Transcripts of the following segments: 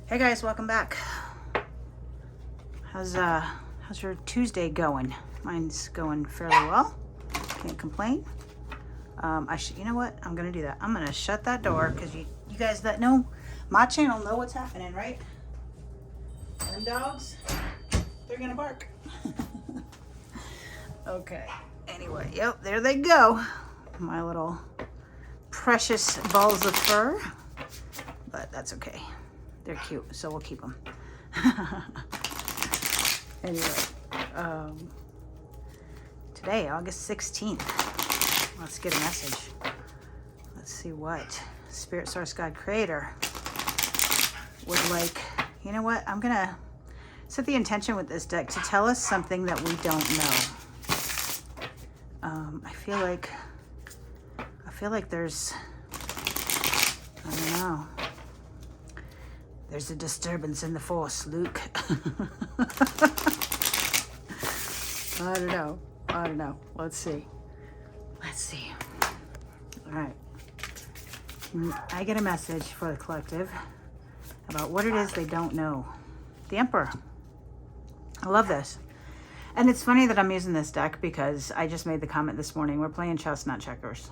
Hey guys, welcome back. How's your Tuesday going? Mine's going fairly well. Can't complain. You know what? I'm gonna do that. I'm gonna shut that door because you guys that know my channel know what's happening, right? Them dogs, they're gonna bark. Okay. Anyway, yep, there they go. My little precious balls of fur, but that's okay. They're cute, so we'll keep them. Anyway, today, August 16th, let's get a message. Let's see what Spirit Source God Creator would like. You know what? I'm going to set the intention with this deck to tell us something that we don't know. I feel like there's, I don't know. There's a disturbance in the force, Luke. I don't know. Let's see. All right. I get a message for the collective about what it is they don't know. The Emperor. I love this. And it's funny that I'm using this deck because I just made the comment this morning. We're playing chess, not checkers.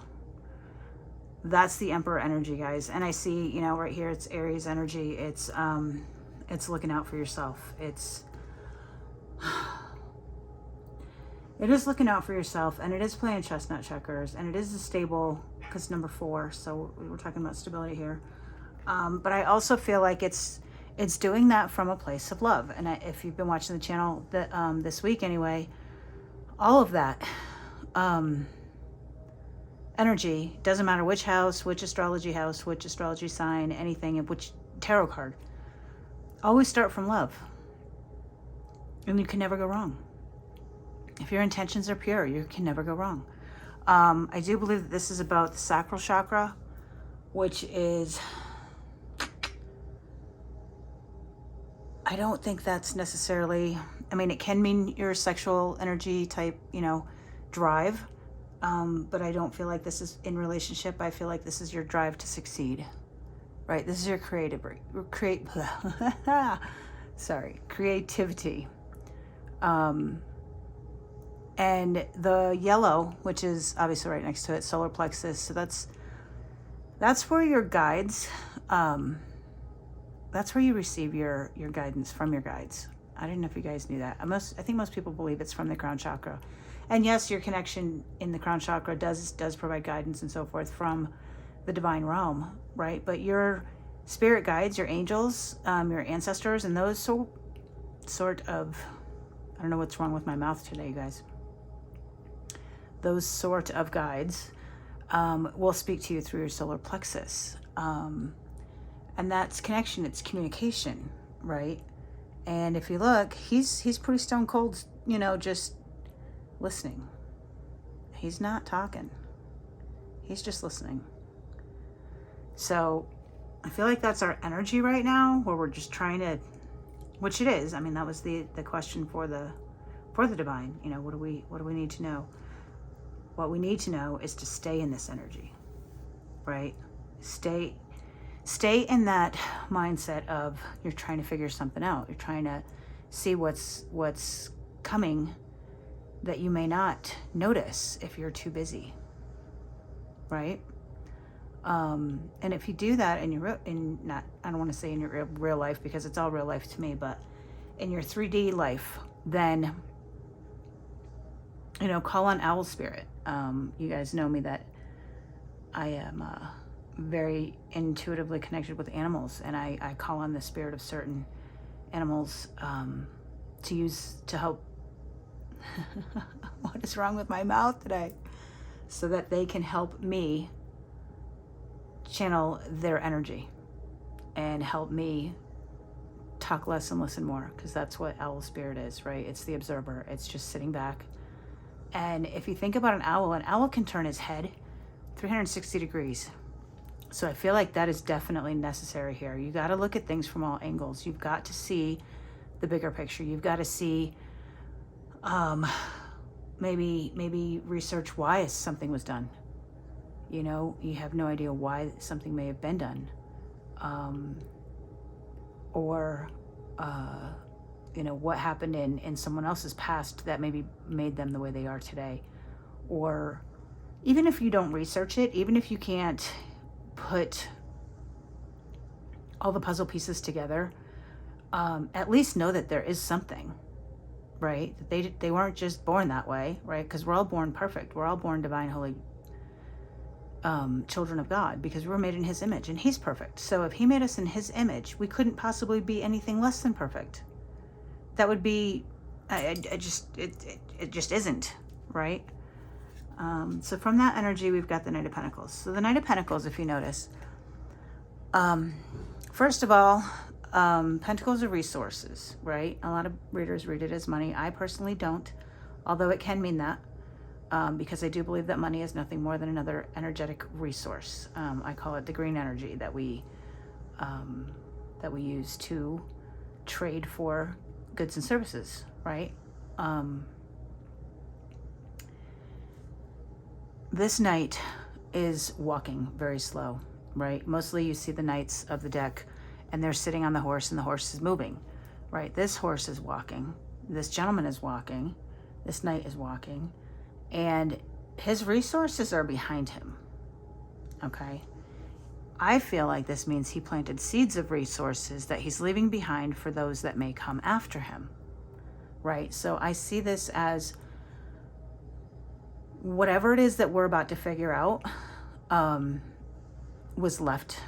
That's the Emperor energy, guys. And I see, you know, right here, it's Aries energy. It's looking out for yourself. It is looking out for yourself, and it is playing chess, not checkers, and it is a stable, because number 4, so we're talking about stability here. But I also feel like it's doing that from a place of love. And if you've been watching the channel this week anyway, all of that energy, doesn't matter which house, which astrology sign, anything, which tarot card, always start from love. And you can never go wrong. If your intentions are pure, you can never go wrong. I do believe that this is about the sacral chakra, which is, I don't think that's necessarily, I mean, it can mean your sexual energy type, you know, drive. But I don't feel like this is in relationship. I feel like this is your drive to succeed, right? This is your creativity. And the yellow, which is obviously right next to it, solar plexus. So that's where your guides, that's where you receive your guidance from your guides. I don't know if you guys knew that. I think most people believe it's from the crown chakra. And yes, your connection in the crown chakra does provide guidance and so forth from the divine realm, right? But your spirit guides, your angels, your ancestors, and those sort of, I don't know what's wrong with my mouth today, you guys. Those sort of guides will speak to you through your solar plexus. And that's connection, it's communication, right? And if you look, he's pretty stone cold, you know, just listening. He's not talking. He's just listening. So I feel like that's our energy right now, where we're just trying to, which it is. I mean, that was the question for the divine. You know, what do we need to know? What we need to know is to stay in this energy, right? Stay in that mindset of you're trying to figure something out. You're trying to see what's coming that you may not notice if you're too busy, right? And if you do that in your I don't want to say in your real life because it's all real life to me, but in your 3D life, then, you know, call on owl spirit. You guys know me that I am very intuitively connected with animals, and I call on the spirit of certain animals to help. What is wrong with my mouth today? So that they can help me channel their energy and help me talk less and listen more, because that's what owl spirit is, right? It's the observer. It's just sitting back. And if you think about an owl can turn his head 360 degrees. So I feel like that is definitely necessary here. You got to look at things from all angles. You've got to see the bigger picture. You've got to see maybe research why something was done. You know, you have no idea why something may have been done. or, what happened in someone else's past that maybe made them the way they are today. Or even if you don't research it, even if you can't put all the puzzle pieces together, at least know that there is something, right? They weren't just born that way, right? Because we're all born perfect. We're all born divine, holy children of God, because we're made in his image and he's perfect. So if he made us in his image, we couldn't possibly be anything less than perfect. That would be, it just isn't, right? So from that energy, we've got the Knight of Pentacles. So the Knight of Pentacles, if you notice, first of all, Pentacles are resources, right? A lot of readers read it as money. I personally don't, although it can mean that, because I do believe that money is nothing more than another energetic resource. I call it the green energy that we use to trade for goods and services, right? This knight is walking very slow, right? Mostly you see the knights of the deck and they're sitting on the horse and the horse is moving, right? This horse is walking. This gentleman is walking. This knight is walking. And his resources are behind him, okay? I feel like this means he planted seeds of resources that he's leaving behind for those that may come after him, right? So I see this as whatever it is that we're about to figure out was left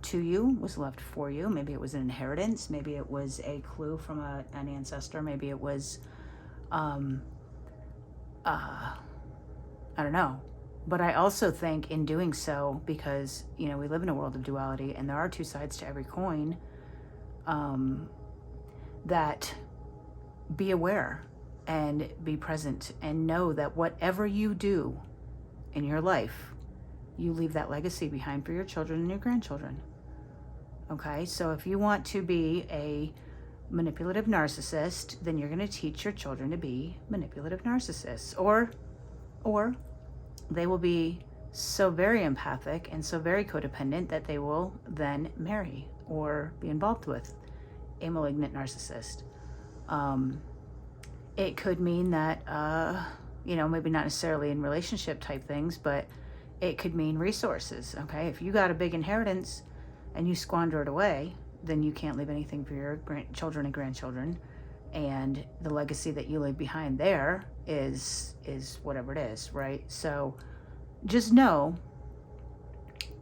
to you, was left for you. Maybe it was an inheritance. Maybe it was a clue from an ancestor. Maybe it was, I don't know. But I also think in doing so, because, we live in a world of duality and there are two sides to every coin, that be aware and be present and know that whatever you do in your life, you leave that legacy behind for your children and your grandchildren. Okay, so if you want to be a manipulative narcissist, then you're going to teach your children to be manipulative narcissists, or they will be so very empathic and so very codependent that they will then marry or be involved with a malignant narcissist. It could mean that, maybe not necessarily in relationship type things, but it could mean resources, okay? If you got a big inheritance and you squander it away, then you can't leave anything for your children and grandchildren. And the legacy that you leave behind there is whatever it is, right? So just know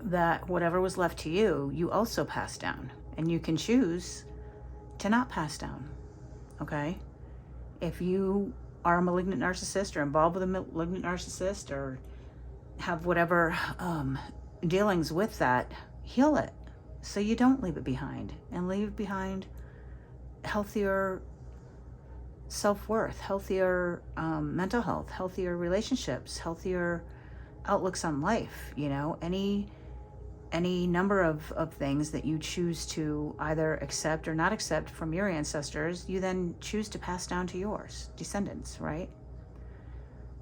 that whatever was left to you, you also pass down. And you can choose to not pass down, okay? If you are a malignant narcissist or involved with a malignant narcissist or have whatever dealings with that, heal it so you don't leave it behind, and leave behind healthier self-worth, healthier mental health, healthier relationships, healthier outlooks on life. Any number of things that you choose to either accept or not accept from your ancestors, you then choose to pass down to yours descendants, right?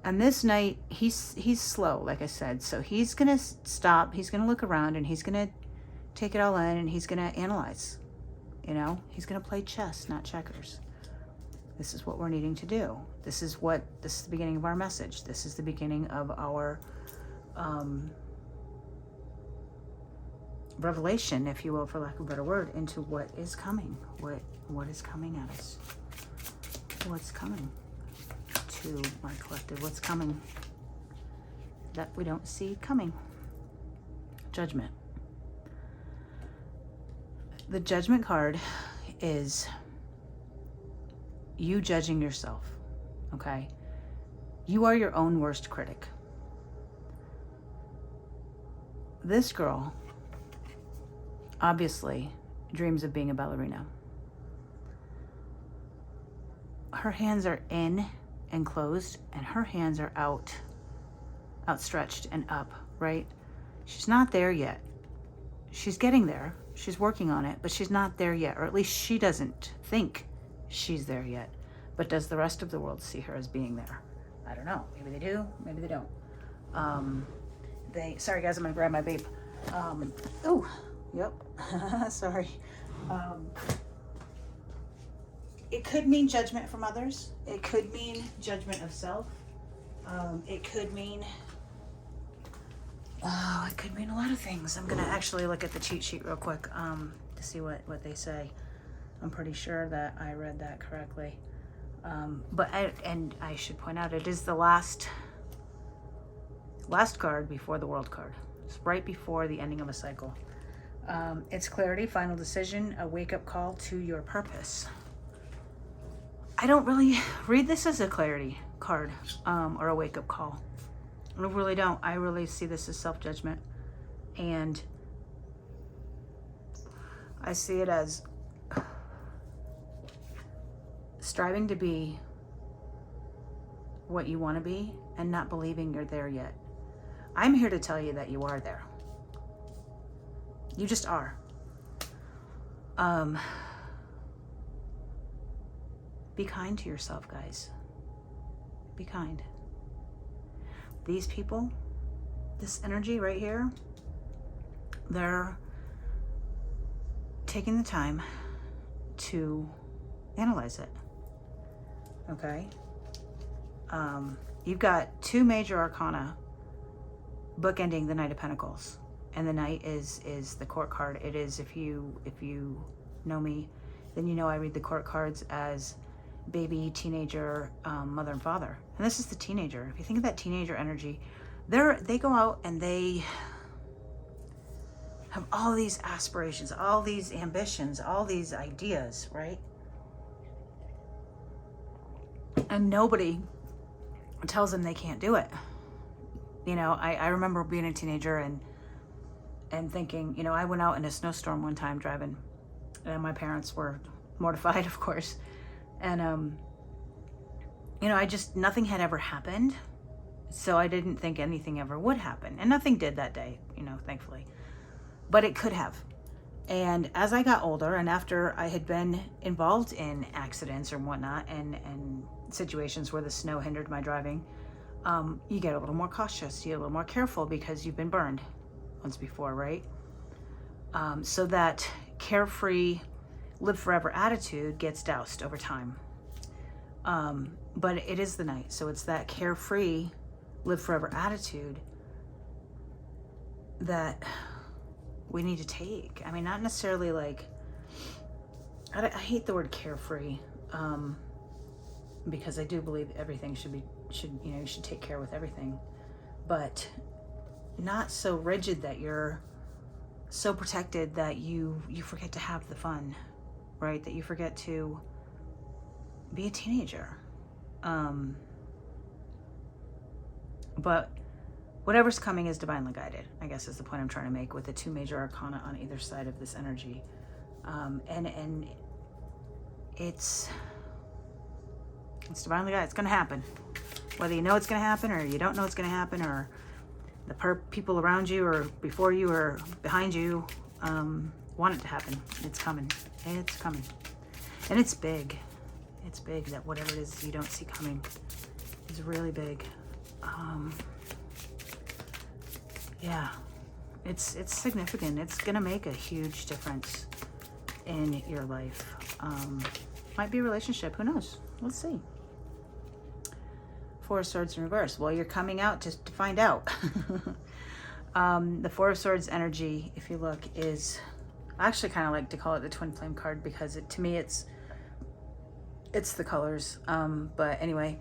And this knight, he's slow, like I said, so he's gonna stop, he's gonna look around, and he's gonna take it all in, and he's gonna analyze. He's gonna play chess, not checkers. This is what we're needing to do. This is the beginning of our message. This is the beginning of our revelation, if you will, for lack of a better word, into what is coming. What is coming at us? What's coming to my collective? What's coming that we don't see coming? Judgment. The Judgment card is you judging yourself, okay? You are your own worst critic. This girl obviously dreams of being a ballerina. Her hands are in and closed, and her hands are outstretched and up, right? She's not there yet. She's getting there. She's working on it, but she's not there yet, or at least she doesn't think she's there yet. But does the rest of the world see her as being there? I don't know. Maybe they do, maybe they don't. Sorry guys, I'm gonna grab my vape. Oh, yep, sorry. It could mean judgment from others. It could mean judgment of self. It could mean, it could mean a lot of things. I'm gonna actually look at the cheat sheet real quick to see what they say. I'm pretty sure that I read that correctly. But I should point out, it is the last card before the World card. It's right before the ending of a cycle. It's clarity, final decision, a wake-up call to your purpose. I don't really read this as a clarity card or a wake-up call. I really don't. I really see this as self-judgment. And I see it as striving to be what you want to be and not believing you're there yet. I'm here to tell you that you are there. You just are. Be kind to yourself, guys. Be kind. These people, this energy right here, they're taking the time to analyze it. Okay? You've got two major arcana bookending the Knight of Pentacles. And the Knight is the court card. It is, if you know me, then you know I read the court cards as baby, teenager, mother and father. And this is the teenager. If you think of that teenager energy, they go out and they have all these aspirations, all these ambitions, all these ideas, right? And nobody tells them they can't do it. You know, I remember being a teenager and thinking, you know, I went out in a snowstorm one time driving, and my parents were mortified, of course. And, you know, nothing had ever happened. So I didn't think anything ever would happen. And nothing did that day, you know, thankfully. But it could have. And as I got older, and after I had been involved in accidents or whatnot, and situations where the snow hindered my driving, you get a little more cautious. You get a little more careful because you've been burned once before, right? So that carefree, live forever attitude gets doused over time. But it is the Knight. So it's that carefree, live forever attitude that we need to take. I mean, not necessarily like, I hate the word carefree, because I do believe everything you should take care with everything, but not so rigid that you're so protected that you forget to have the fun, right? That you forget to be a teenager. But whatever's coming is divinely guided, I guess is the point I'm trying to make, with the two major arcana on either side of this energy. And it's divinely guided. It's going to happen. Whether you know it's going to happen or you don't know it's going to happen, or the people around you or before you or behind you want it to happen. It's coming. It's coming. And it's big. It's big, that whatever it is you don't see coming is really big. Yeah, it's significant. It's gonna make a huge difference in your life. Might be a relationship, who knows? Let's see. Four of Swords in reverse. Well, you're coming out to find out. The Four of Swords energy, if you look, is, I actually kind of like to call it the Twin Flame card, because to me it's the colors. But anyway,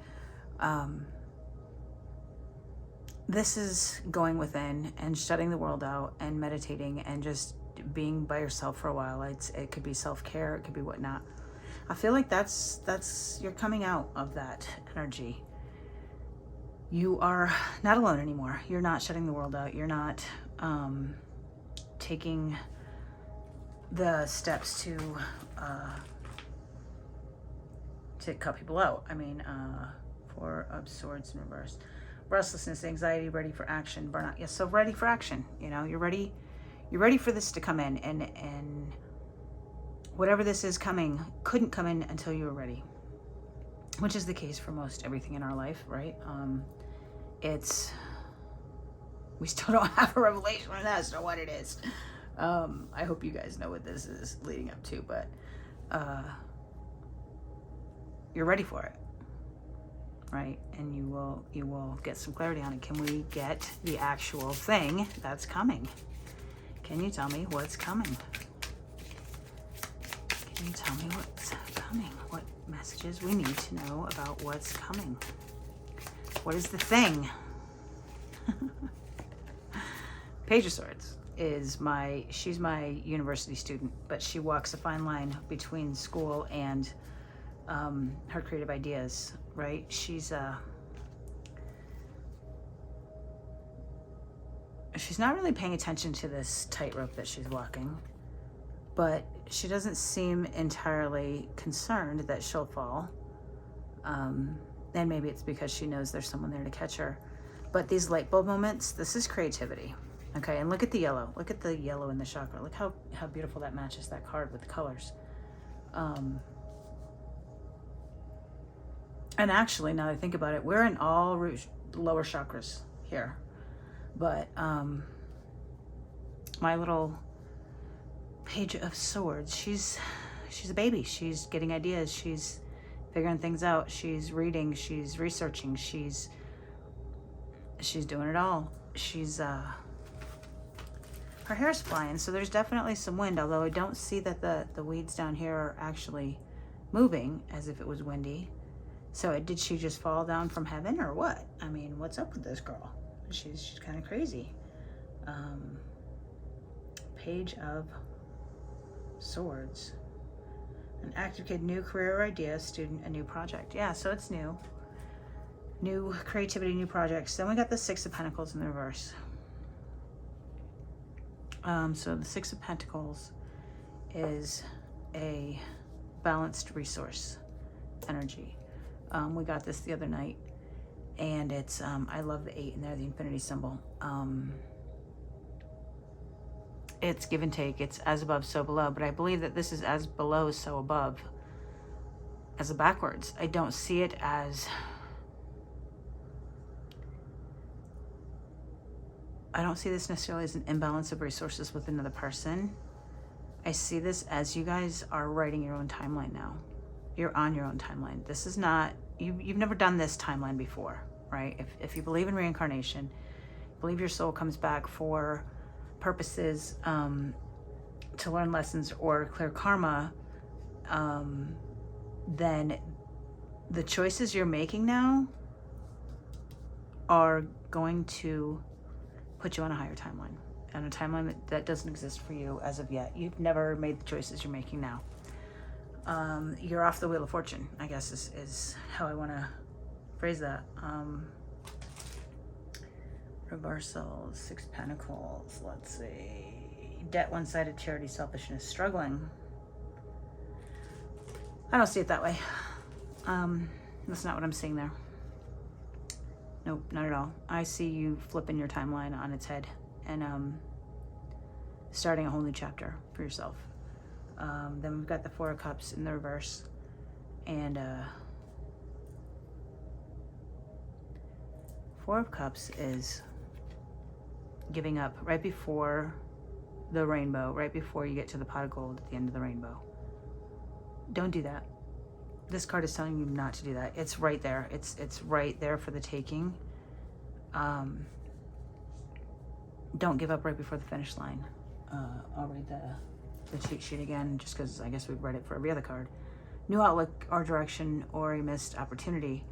this is going within and shutting the world out and meditating and just being by yourself for a while. It could be self-care, it could be whatnot. I feel like that's you're coming out of that energy. You are not alone anymore. You're not shutting the world out. You're not taking the steps to cut people out. I mean, Four of Swords in reverse. Restlessness, anxiety, ready for action, burnout. Yes, so ready for action. You know, you're ready for this to come in, and whatever this is coming couldn't come in until you were ready, which is the case for most everything in our life, right? We still don't have a revelation on that as to what it is, I hope you guys know what this is leading up to, but you're ready for it, right? And you will get some clarity on it. Can we get the actual thing that's coming? Can you tell me what's coming? Can you tell me what's coming? What messages we need to know about what's coming? What is the thing? Page of Swords is she's my university student, but she walks a fine line between school and her creative ideas, right? She's not really paying attention to this tightrope that she's walking, but she doesn't seem entirely concerned that she'll fall. And maybe it's because she knows there's someone there to catch her. But these light bulb moments, this is creativity. Okay, and look at the yellow. Look at the yellow in the chakra. Look how beautiful that matches that card with the colors. And actually, now that I think about it, we're in all lower chakras here. But my little Page of Swords, she's a baby. She's getting ideas. She's figuring things out. She's reading. She's researching. She's doing it all. Her hair's flying, so there's definitely some wind, although I don't see that the weeds down here are actually moving as if it was windy. So did she just fall down from heaven or what? I mean, what's up with this girl? She's kind of crazy. Page of Swords. An active kid, new career or idea, student, a new project. Yeah, so it's new. New creativity, new projects. Then we got the Six of Pentacles in the reverse. So the Six of Pentacles is a balanced resource energy. We got this the other night, and it's, I love the 8 in there, the infinity symbol. It's give and take. It's as above, so below. But I believe that this is as below, so above, as a backwards. I don't see it as... I don't see this necessarily as an imbalance of resources with another person. I see this as you guys are writing your own timeline now. You're on your own timeline. This is not... You've never done this timeline before, right? If you believe in reincarnation, believe your soul comes back for purposes to learn lessons or clear karma, then the choices you're making now are going to put you on a higher timeline, and a timeline that doesn't exist for you as of yet. You've never made the choices you're making now. You're off the wheel of fortune, I guess is how I want to phrase that. Reversal, Six Pentacles, let's see. Debt, one-sided, charity, selfishness, struggling. I don't see it that way. That's not what I'm seeing there. Nope, not at all. I see you flipping your timeline on its head and starting a whole new chapter for yourself. Then we've got the Four of Cups in the reverse. And Four of Cups is giving up right before the rainbow, right before you get to the pot of gold at the end of the rainbow. Don't do that. This card is telling you not to do that. It's right there. It's right there for the taking. Don't give up right before the finish line. I'll read the cheat sheet again, just because I guess we've read it for every other card. New outlook or direction or a missed opportunity.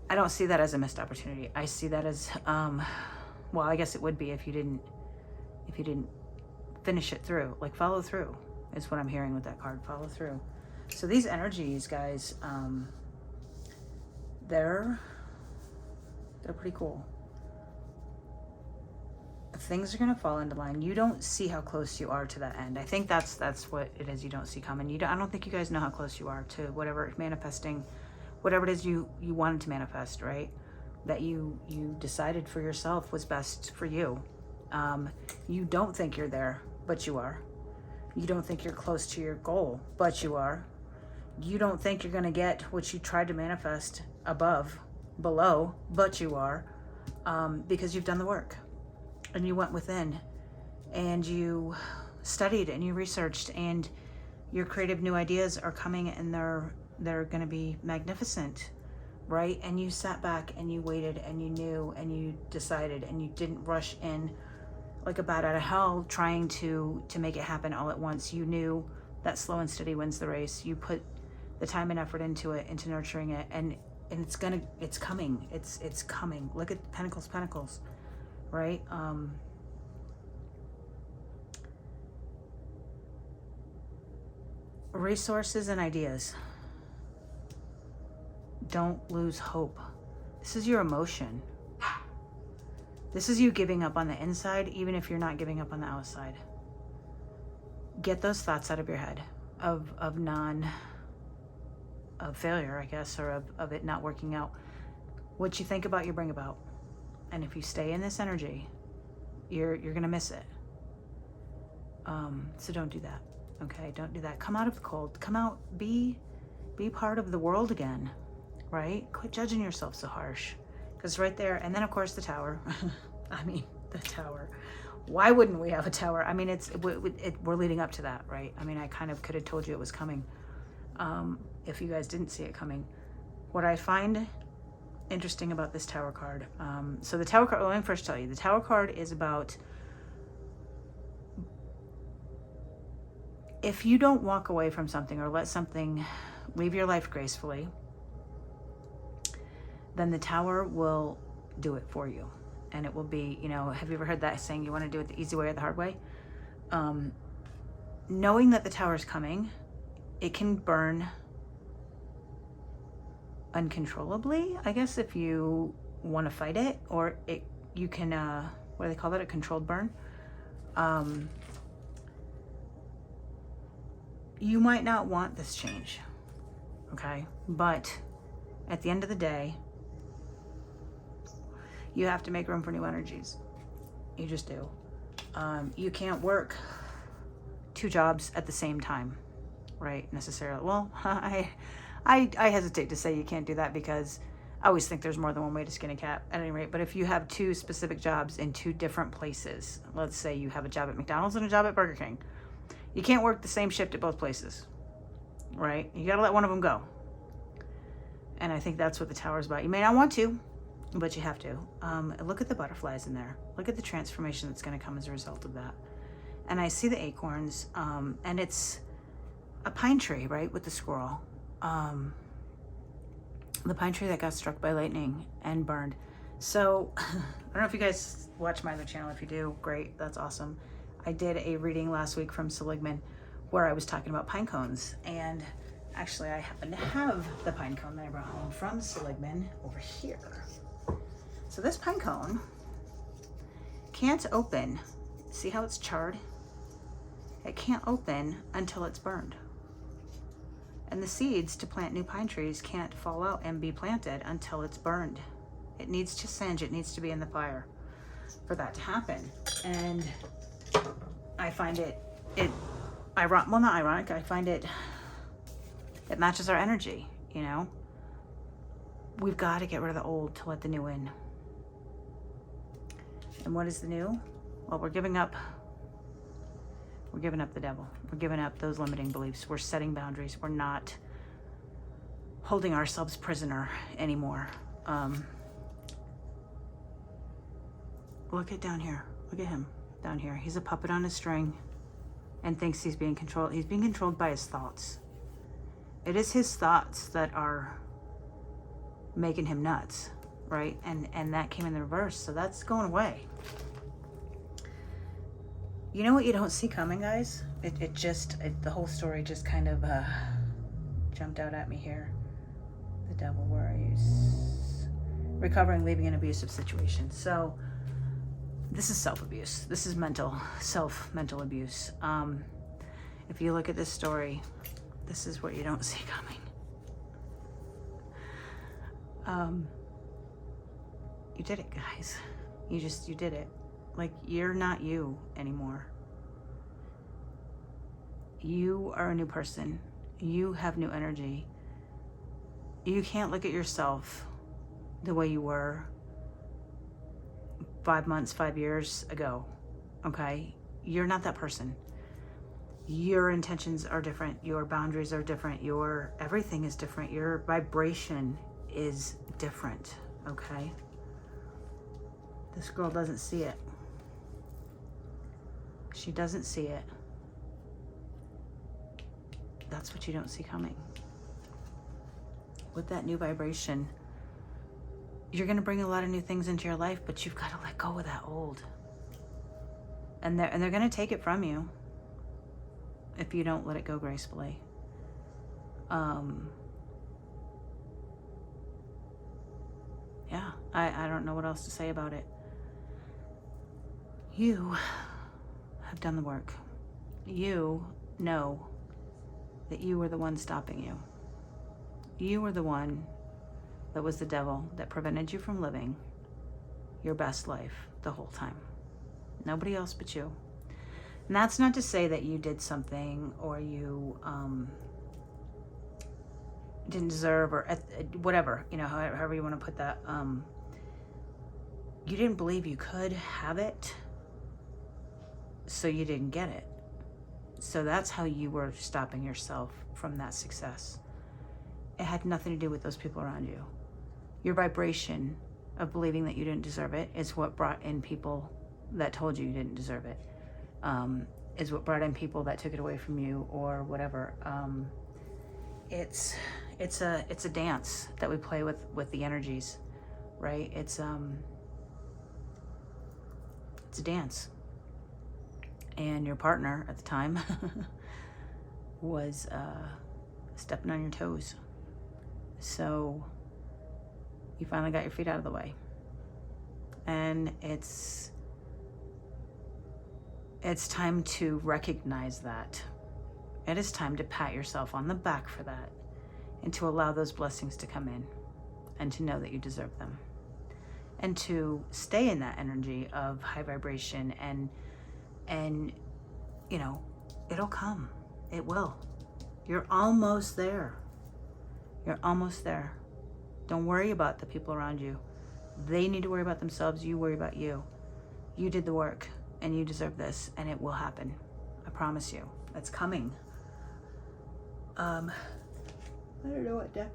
I don't see that as a missed opportunity. I see that as, well, I guess it would be if you didn't finish it through. Like, follow through is what I'm hearing with that card. Follow through. So these energies, guys, they're pretty cool. Things are going to fall into line. You don't see how close you are to that end. I think that's what it is you don't see coming. I don't think you guys know how close you are to whatever manifesting, whatever it is you wanted to manifest, right? That you decided for yourself was best for you. You don't think you're there, but you are. You don't think you're close to your goal, but you are. You don't think you're going to get what you tried to manifest below, but you are, because you've done the work. And you went within and you studied and you researched, and your creative new ideas are coming, and they're going to be magnificent, right? And you sat back and you waited and you knew and you decided, and you didn't rush in like a bat out of hell trying to make it happen all at once. You knew that slow and steady wins the race. You put the time and effort into it, into nurturing it, and it's coming. It's coming. Look at Pentacles, right? Resources and ideas. Don't lose hope. This is your emotion. This is you giving up on the inside, even if you're not giving up on the outside. Get those thoughts out of your head of failure, I guess, or of it not working out. What you think about, you bring about. And if you stay in this energy, you're gonna miss it. So don't do that. Okay, don't do that. Come out of the cold. Come out, be part of the world again, right? Quit judging yourself so harsh. Because right there, and then of course the tower. I mean, the tower. Why wouldn't we have a tower? I mean, we're leading up to that, right? I mean, I kind of could have told you it was coming, if you guys didn't see it coming. What I find interesting about this tower card, so the tower card, let me first tell you, the tower card is about, if you don't walk away from something or let something leave your life gracefully, then the tower will do it for you. And it will be, you know, have you ever heard that saying, you want to do it the easy way or the hard way? Knowing that the tower is coming, it can burn uncontrollably, I guess, if you want to fight it, or you can, what do they call it? A controlled burn. You might not want this change, okay? But at the end of the day, you have to make room for new energies. You just do. You can't work 2 jobs at the same time, right? Necessarily. Well, I hesitate to say you can't do that, because I always think there's more than one way to skin a cat at any rate. But if you have 2 specific jobs in 2 different places, let's say you have a job at McDonald's and a job at Burger King, you can't work the same shift at both places, right? You gotta let one of them go. And I think that's what the tower is about. You may not want to, but you have to. Look at the butterflies in there. Look at the transformation that's going to come as a result of that. And I see the acorns, and it's a pine tree, right, with the squirrel. The pine tree that got struck by lightning and burned. So I don't know if you guys watch my other channel. If you do, great, that's awesome. I did a reading last week from Seligman where I was talking about pine cones, and actually I happen to have the pine cone that I brought home from Seligman over here. So this pine cone can't open. See how it's charred? It can't open until it's burned. And the seeds to plant new pine trees can't fall out and be planted until it's burned. It needs to singe, it needs to be in the fire for that to happen. And I find it ironic, well, not ironic, I find it matches our energy, you know? We've got to get rid of the old to let the new in. And what is the new? Well, we're giving up the devil. We're giving up those limiting beliefs. We're setting boundaries. We're not holding ourselves prisoner anymore. Look at down here. Look at him down here. He's a puppet on a string and thinks he's being controlled. He's being controlled by his thoughts. It is his thoughts that are making him nuts, right? And that came in the reverse, so that's going away. You know what you don't see coming, guys? The whole story just kind of jumped out at me here. The devil, where are you? Recovering, leaving an abusive situation. So this is self-abuse. This is mental abuse. If you look at this story, this is what you don't see coming. You did it, guys. You did it. Like, you're not you anymore. You are a new person. You have new energy. You can't look at yourself the way you were 5 months, 5 years ago, okay? You're not that person. Your intentions are different. Your boundaries are different. Your everything is different. Your vibration is different, okay? This girl doesn't see it. She doesn't see it. That's what you don't see coming. With that new vibration, you're going to bring a lot of new things into your life, but you've got to let go of that old. And they're going to take it from you if you don't let it go gracefully. Yeah, I don't know what else to say about it. You have done the work. You know that you were the one stopping you. You were the one that was the devil that prevented you from living your best life the whole time. Nobody else but you. And that's not to say that you did something or you didn't deserve or whatever, you know, however you want to put that. You didn't believe you could have it, so you didn't get it. So that's how you were stopping yourself from that success. It had nothing to do with those people around you. Your vibration of believing that you didn't deserve it is what brought in people that told you you didn't deserve it. Is what brought in people that took it away from you or whatever. It's a dance that we play with the energies, right? It's a dance. And your partner at the time was stepping on your toes. So you finally got your feet out of the way. And it's time to recognize that. It is time to pat yourself on the back for that and to allow those blessings to come in and to know that you deserve them. And to stay in that energy of high vibration and you know, it'll come. It will. You're almost there. You're almost there. Don't worry about the people around you. They need to worry about themselves. You worry about you. You did the work and you deserve this and it will happen. I promise you. It's coming. I don't know what deck.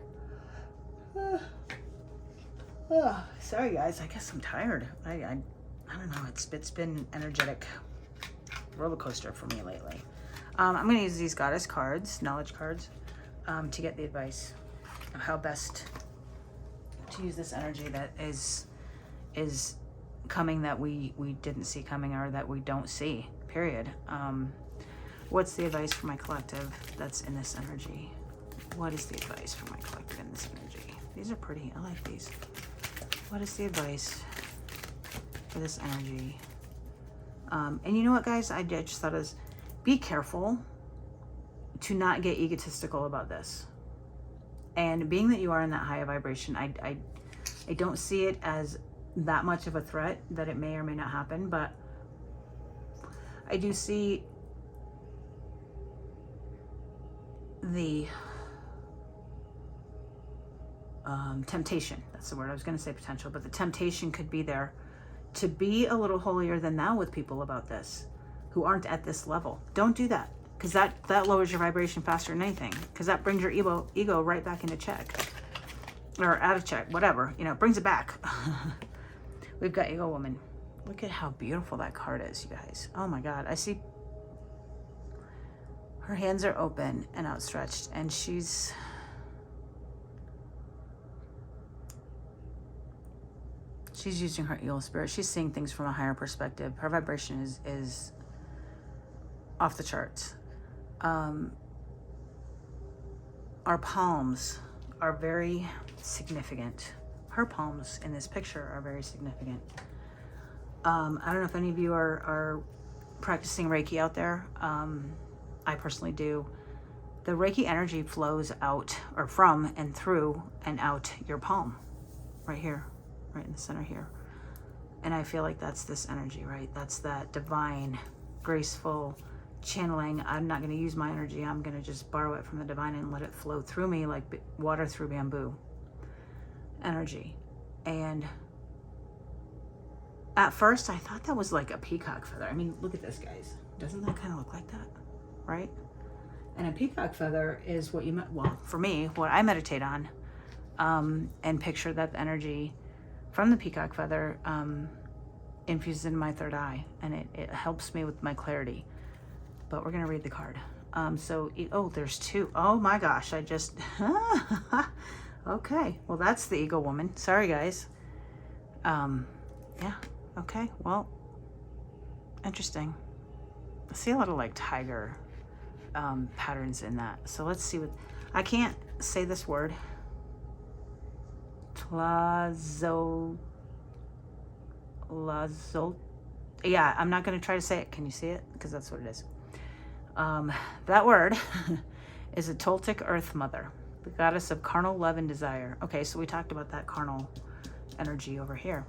Sorry guys, I guess I'm tired. I don't know. It's been energetic roller coaster for me lately. I'm going to use these goddess cards, knowledge cards, to get the advice of how best to use this energy that is coming that we didn't see coming or that we don't see, period. What's the advice for my collective that's in this energy? What is the advice for my collective in this energy? These are pretty. I like these. What is the advice for this energy? And you know what, guys? I just thought is be careful to not get egotistical about this. And being that you are in that high vibration, I don't see it as that much of a threat that it may or may not happen, but I do see the temptation. That's the word. I was going to say potential, but the temptation could be there to be a little holier than thou with people about this who aren't at this level. Don't do that, because that lowers your vibration faster than anything, because that brings your ego right back into check or out of check, whatever, you know, brings it back. We've got Ego Woman. Look at how beautiful that card is, you guys. Oh my God. I see her hands are open and outstretched, and she's using her ego spirit. She's seeing things from a higher perspective. Her vibration is off the charts. Our palms are very significant. Her palms in this picture are very significant. I don't know if any of you are practicing Reiki out there. I personally do. The Reiki energy flows out, or from and through and out your palm, right here, right in the center here. And I feel like that's this energy, right? That's that divine, graceful channeling. I'm not going to use my energy. I'm going to just borrow it from the divine and let it flow through me like water through bamboo energy. And at first I thought that was like a peacock feather. I mean, look at this, guys. Doesn't that kind of look like that? Right? And a peacock feather is what you, well, for me, what I meditate on, and picture that the energy from the peacock feather infuses in my third eye, and it helps me with my clarity. But we're going to read the card. Oh, there's two. Oh my gosh, I just, okay. Well, that's the Eagle Woman. Sorry, guys. Yeah, okay, well, interesting. I see a lot of like tiger patterns in that. So let's see what, I can't say this word. Yeah, I'm not going to try to say it. Can you see it? Because that's what it is. That word is a Toltec Earth Mother, the goddess of carnal love and desire. Okay, so we talked about that carnal energy over here.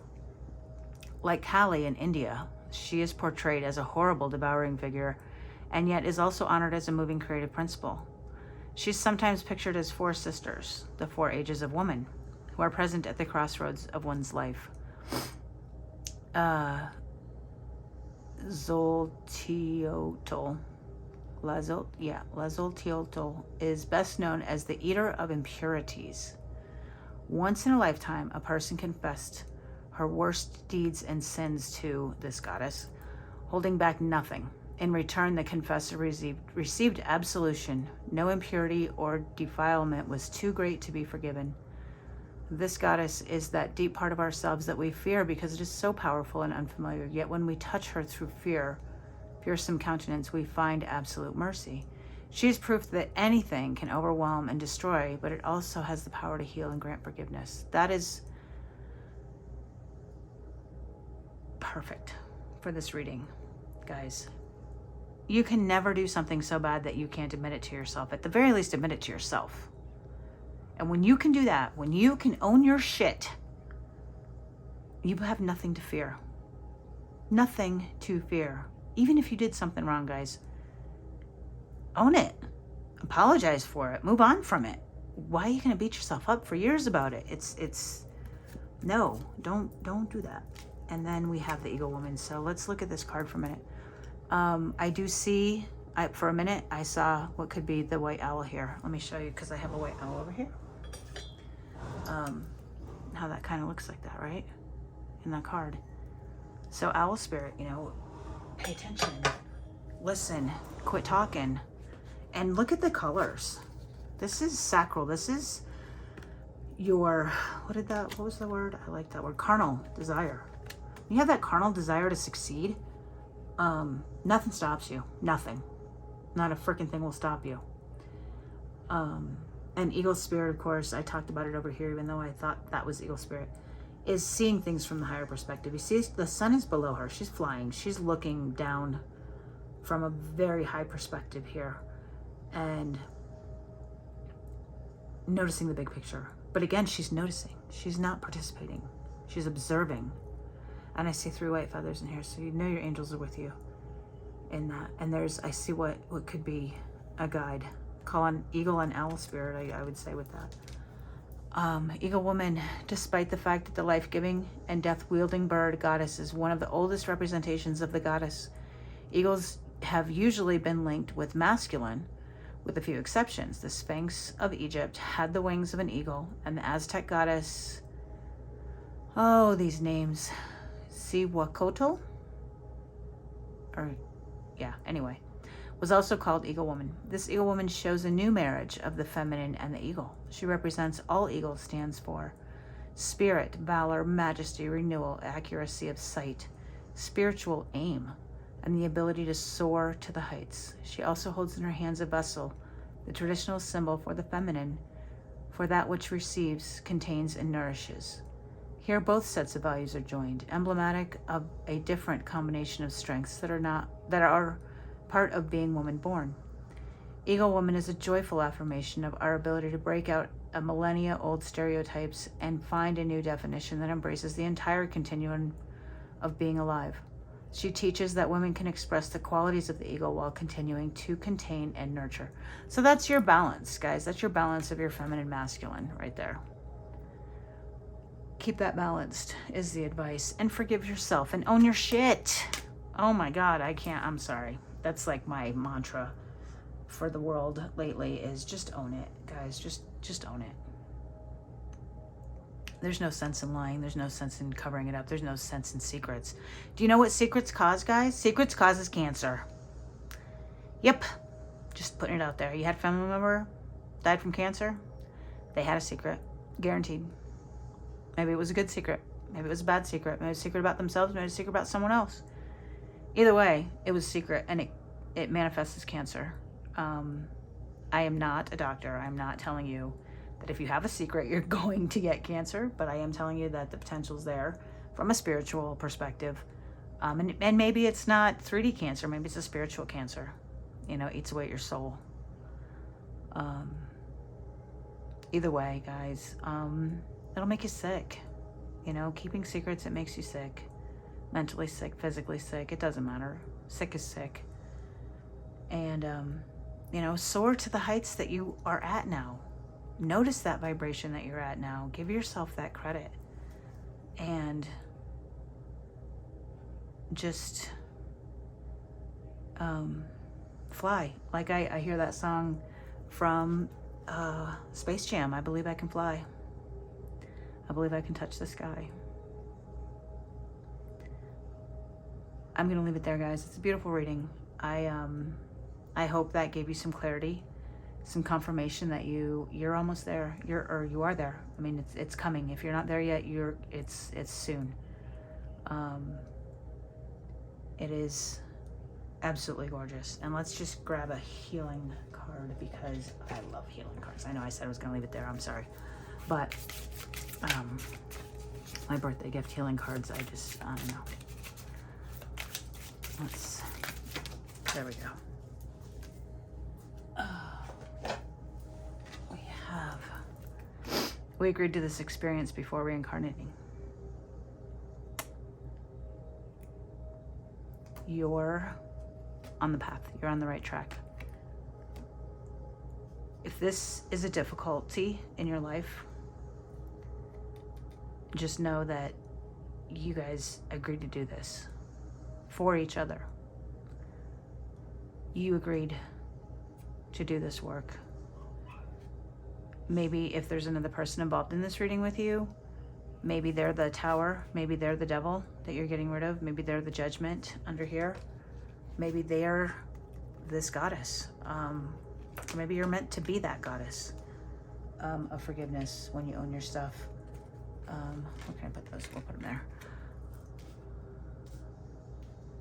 Like Kali in India, she is portrayed as a horrible, devouring figure, and yet is also honored as a moving creative principle. She's sometimes pictured as four sisters, the four ages of woman, who are present at the crossroads of one's life. Lazolteotl is best known as the eater of impurities. Once in a lifetime, a person confessed her worst deeds and sins to this goddess, holding back nothing. In return, the confessor received absolution. No impurity or defilement was too great to be forgiven. This goddess is that deep part of ourselves that we fear because it is so powerful and unfamiliar. Yet when we touch her through fearsome countenance, we find absolute mercy. She is proof that anything can overwhelm and destroy, but it also has the power to heal and grant forgiveness. That is perfect for this reading, guys. You can never do something so bad that you can't admit it to yourself. At the very least, admit it to yourself. And when you can do that, when you can own your shit, you have nothing to fear. Nothing to fear. Even if you did something wrong, guys, own it. Apologize for it. Move on from it. Why are you going to beat yourself up for years about it? No, don't do that. And then we have the Eagle Woman. So let's look at this card for a minute. I do see, for a minute, I saw what could be the white owl here. Let me show you, because I have a white owl over here. How that kind of looks like that, right? In that card. So owl spirit, pay attention. Listen, quit talking. And look at the colors. This is sacral. This is your, what was the word? I like that word. Carnal desire. When you have that carnal desire to succeed, nothing stops you. Nothing. Not a freaking thing will stop you. And eagle spirit, of course, I talked about it over here, even though I thought that was eagle spirit, is seeing things from the higher perspective. You see, the sun is below her. She's flying. She's looking down from a very high perspective here and noticing the big picture. But again, she's noticing. She's not participating. She's observing. And I see 3 white feathers in here, so you know your angels are with you in that. And I see what could be a guide. Call on eagle and owl spirit, I would say with that. Eagle Woman, despite the fact that the life-giving and death-wielding bird goddess is one of the oldest representations of the goddess, eagles have usually been linked with masculine, with a few exceptions. The Sphinx of Egypt had the wings of an eagle, and the Aztec goddess, these names, Cihuacotl? Anyway, was also called Eagle Woman. This Eagle Woman shows a new marriage of the feminine and the eagle. She represents all eagle stands for spirit, valor, majesty, renewal, accuracy of sight, spiritual aim, and the ability to soar to the heights. She also holds in her hands a vessel, the traditional symbol for the feminine, for that which receives, contains, and nourishes. Here both sets of values are joined, emblematic of a different combination of strengths that are part of being woman-born. Eagle Woman is a joyful affirmation of our ability to break out of millennia-old stereotypes and find a new definition that embraces the entire continuum of being alive. She teaches that women can express the qualities of the eagle while continuing to contain and nurture. So that's your balance, guys. That's your balance of your feminine masculine right there. Keep that balanced is the advice. And forgive yourself and own your shit. Oh my God, I'm sorry. That's like my mantra for the world lately, is just own it, guys. Just own it. There's no sense in lying. There's no sense in covering it up. There's no sense in secrets. Do you know what secrets cause, guys? Secrets causes cancer. Yep. Just putting it out there. You had a family member died from cancer. They had a secret. Guaranteed. Maybe it was a good secret. Maybe it was a bad secret. Maybe it was a secret about themselves. Maybe it was a secret about someone else. Either way, it was a secret, and it manifests as cancer. I am not a doctor. I'm not telling you that if you have a secret, you're going to get cancer, but I am telling you that the potential's there from a spiritual perspective. And maybe it's not 3D cancer. Maybe it's a spiritual cancer. You know, eats away at your soul. Either way, guys, it'll make you sick. You know, keeping secrets, it makes you sick. Mentally sick, physically sick, it doesn't matter. Sick is sick. And, you know, soar to the heights that you are at now. Notice that vibration that you're at now. Give yourself that credit. And just fly. Like I hear that song from Space Jam, I Believe I Can Fly. I believe I can touch the sky. I'm going to leave it there, guys. It's a beautiful reading. I hope that gave you some clarity, some confirmation that you're almost there. You are there. I mean, it's coming. If you're not there yet, it's soon. It is absolutely gorgeous. And let's just grab a healing card, because I love healing cards. I know I said I was going to leave it there. I'm sorry. But my birthday gift, healing cards, I don't know. There we go. We agreed to this experience before reincarnating. You're on the path. You're on the right track. If this is a difficulty in your life, just know that you guys agreed to do this for each other. You agreed to do this work. Maybe if there's another person involved in this reading with you, maybe they're the tower, maybe they're the devil that you're getting rid of, maybe they're the judgment under here, maybe they're this goddess. Or maybe you're meant to be that goddess of forgiveness when you own your stuff. Where can I put those? We'll put them there.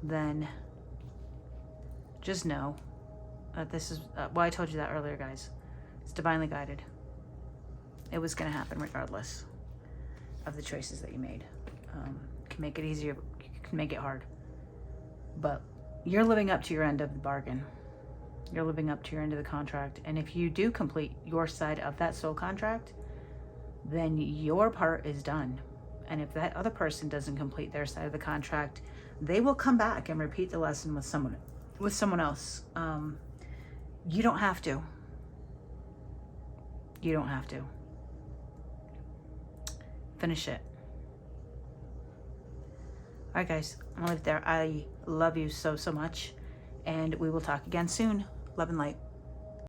Then just know that this is, well, I told you that earlier, guys. It's divinely guided. It was going to happen regardless of the choices that you made. Can make it easier, can make it hard. But you're living up to your end of the bargain. You're living up to your end of the contract. And if you do complete your side of that soul contract, then your part is done. And if that other person doesn't complete their side of the contract, they will come back and repeat the lesson with someone else. You don't have to. You don't have to. Finish it. All right, guys, I'm gonna leave it there. I love you so much, and we will talk again soon. Love and light.